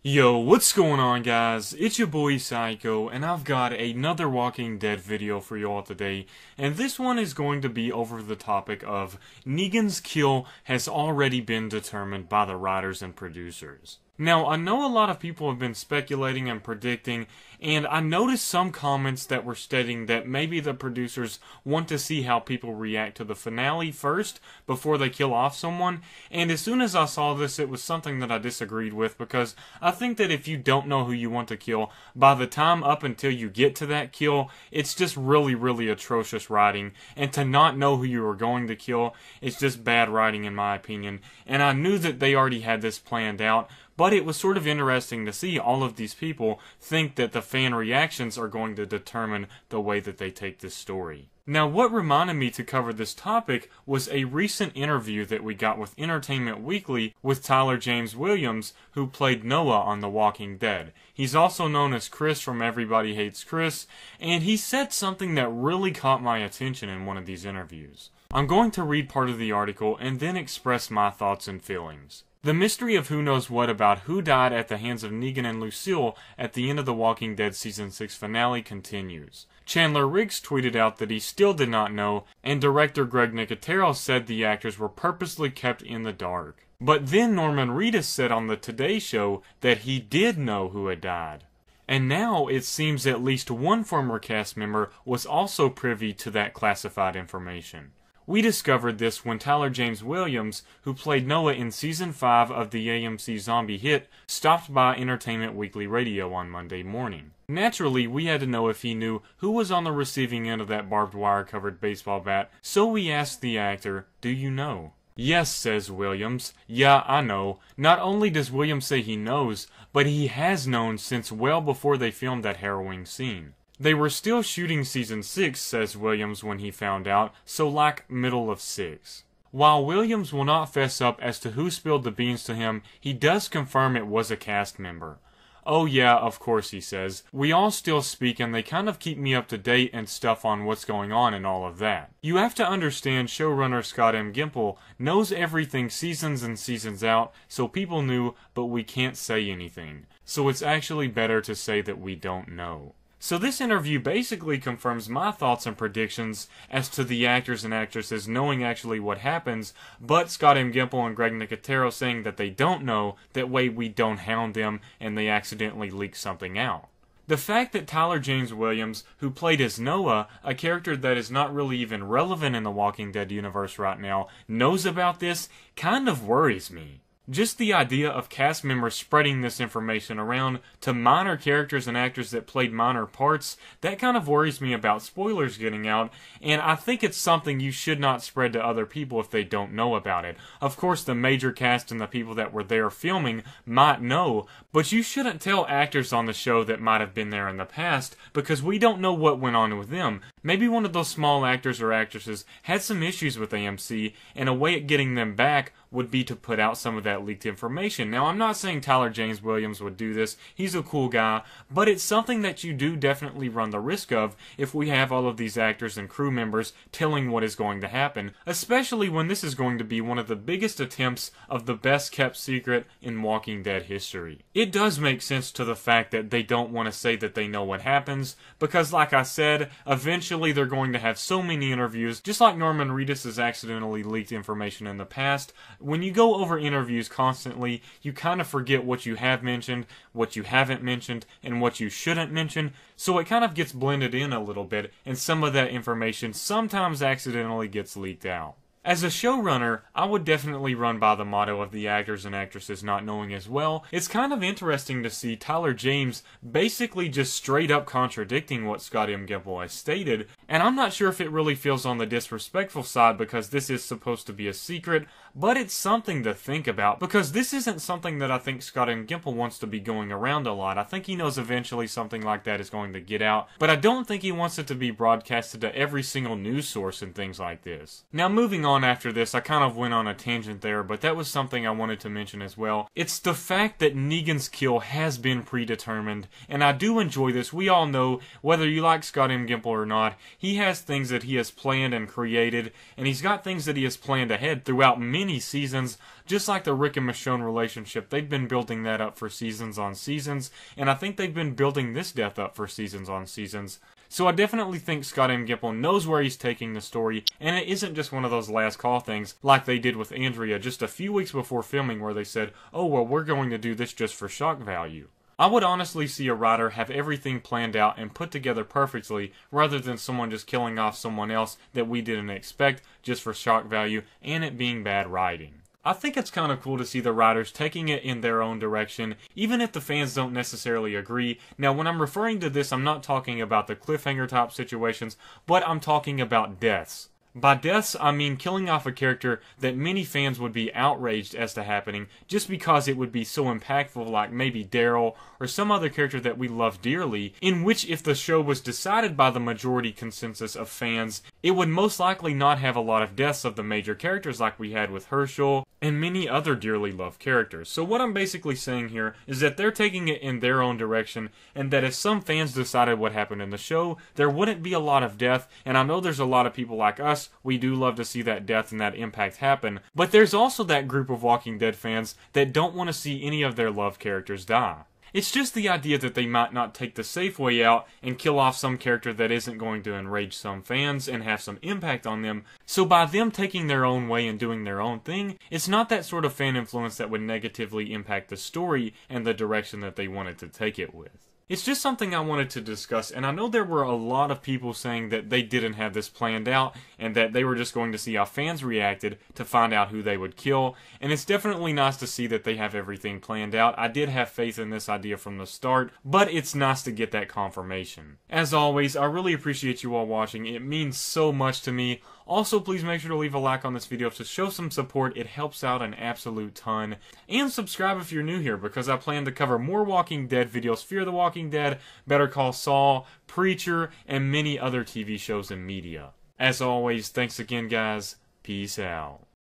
Yo, what's going on, guys? It's your boy Psycho, and I've got another Walking Dead video for y'all today, and this one is going to be over the topic of Negan's kill has already been determined by the writers and producers. Now, I know a lot of people have been speculating and predicting, and I noticed some comments that were stating that maybe the producers want to see how people react to the finale first before they kill off someone, and as soon as I saw this, it was something that I disagreed with, because I think that if you don't know who you want to kill, by the time up until you get to that kill, it's just really atrocious writing, and to not know who you are going to kill, it's just bad writing in my opinion, and I knew that they already had this planned out. But it was sort of interesting to see all of these people think that the fan reactions are going to determine the way that they take this story. Now, what reminded me to cover this topic was a recent interview that we got with Entertainment Weekly with Tyler James Williams, who played Noah on The Walking Dead. He's also known as Chris from Everybody Hates Chris, and he said something that really caught my attention in one of these interviews. I'm going to read part of the article and then express my thoughts and feelings. The mystery of who knows what about who died at the hands of Negan and Lucille at the end of The Walking Dead Season 6 finale continues. Chandler Riggs tweeted out that he still did not know, and director Greg Nicotero said the actors were purposely kept in the dark. But then Norman Reedus said on the Today Show that he did know who had died. And now it seems at least one former cast member was also privy to that classified information. We discovered this when Tyler James Williams, who played Noah in Season 5 of the AMC zombie hit, stopped by Entertainment Weekly Radio on Monday morning. Naturally, we had to know if he knew who was on the receiving end of that barbed wire-covered baseball bat, so we asked the actor, "Do you know?" "Yes," says Williams. "Yeah, I know." Not only does Williams say he knows, but he has known since well before they filmed that harrowing scene. They were still shooting Season 6, says Williams when he found out, so like middle of 6. While Williams will not fess up as to who spilled the beans to him, he does confirm it was a cast member. "Oh yeah, of course," he says. "We all still speak and they kind of keep me up to date and stuff on what's going on and all of that." You have to understand showrunner Scott M. Gimple knows everything seasons and seasons out, so people knew, but we can't say anything. So it's actually better to say that we don't know. So this interview basically confirms my thoughts and predictions as to the actors and actresses knowing actually what happens, but Scott M. Gimple and Greg Nicotero saying that they don't know, that way we don't hound them and they accidentally leak something out. The fact that Tyler James Williams, who played as Noah, a character that is not really even relevant in the Walking Dead universe right now, knows about this kind of worries me. Just the idea of cast members spreading this information around to minor characters and actors that played minor parts, that kind of worries me about spoilers getting out, and I think it's something you should not spread to other people if they don't know about it. Of course, the major cast and the people that were there filming might know, but you shouldn't tell actors on the show that might have been there in the past, because we don't know what went on with them. Maybe one of those small actors or actresses had some issues with AMC, and a way at getting them back would be to put out some of that leaked information. Now, I'm not saying Tyler James Williams would do this. He's a cool guy, but it's something that you do definitely run the risk of if we have all of these actors and crew members telling what is going to happen, especially when this is going to be one of the biggest attempts of the best kept secret in Walking Dead history. It does make sense to the fact that they don't want to say that they know what happens, because like I said, eventually they're going to have so many interviews, just like Norman Reedus has accidentally leaked information in the past. When you go over interviews constantly, you kind of forget what you have mentioned, what you haven't mentioned, and what you shouldn't mention, so it kind of gets blended in a little bit, and some of that information sometimes accidentally gets leaked out. As a showrunner, I would definitely run by the motto of the actors and actresses not knowing as well. It's kind of interesting to see Tyler James basically just straight up contradicting what Scott M. Gimple has stated, and I'm not sure if it really feels on the disrespectful side because this is supposed to be a secret, but it's something to think about, because this isn't something that I think Scott M. Gimple wants to be going around a lot. I think he knows eventually something like that is going to get out, but I don't think he wants it to be broadcasted to every single news source and things like this. Now, moving on on after this. I kind of went on a tangent there, but that was something I wanted to mention as well. It's the fact that Negan's kill has been predetermined, and I do enjoy this. We all know, whether you like Scott M. Gimple or not, he has things that he has planned and created, and he's got things that he has planned ahead throughout many seasons, just like the Rick and Michonne relationship. They've been building that up for seasons on seasons, and I think they've been building this death up for seasons on seasons. So I definitely think Scott M. Gimple knows where he's taking the story, and it isn't just one of those last call things like they did with Andrea just a few weeks before filming where they said, oh well, we're going to do this just for shock value. I would honestly see a writer have everything planned out and put together perfectly, rather than someone just killing off someone else that we didn't expect just for shock value and it being bad writing. I think it's kind of cool to see the writers taking it in their own direction, even if the fans don't necessarily agree. Now, when I'm referring to this, I'm not talking about the cliffhanger type situations, but I'm talking about deaths. By deaths, I mean killing off a character that many fans would be outraged as to happening, just because it would be so impactful, like maybe Daryl, or some other character that we love dearly, in which if the show was decided by the majority consensus of fans, it would most likely not have a lot of deaths of the major characters like we had with Herschel, and many other dearly loved characters. So what I'm basically saying here is that they're taking it in their own direction, and that if some fans decided what happened in the show, there wouldn't be a lot of death, and I know there's a lot of people like us, we do love to see that death and that impact happen, but there's also that group of Walking Dead fans that don't want to see any of their loved characters die. It's just the idea that they might not take the safe way out and kill off some character that isn't going to enrage some fans and have some impact on them. So by them taking their own way and doing their own thing, it's not that sort of fan influence that would negatively impact the story and the direction that they wanted to take it with. It's just something I wanted to discuss, and I know there were a lot of people saying that they didn't have this planned out, and that they were just going to see how fans reacted to find out who they would kill, and it's definitely nice to see that they have everything planned out. I did have faith in this idea from the start, but it's nice to get that confirmation. As always, I really appreciate you all watching. It means so much to me. Also, please make sure to leave a like on this video to show some support. It helps out an absolute ton. And subscribe if you're new here, because I plan to cover more Walking Dead videos, Fear the Walking Dead, Better Call Saul, Preacher, and many other TV shows and media. As always, thanks again, guys. Peace out.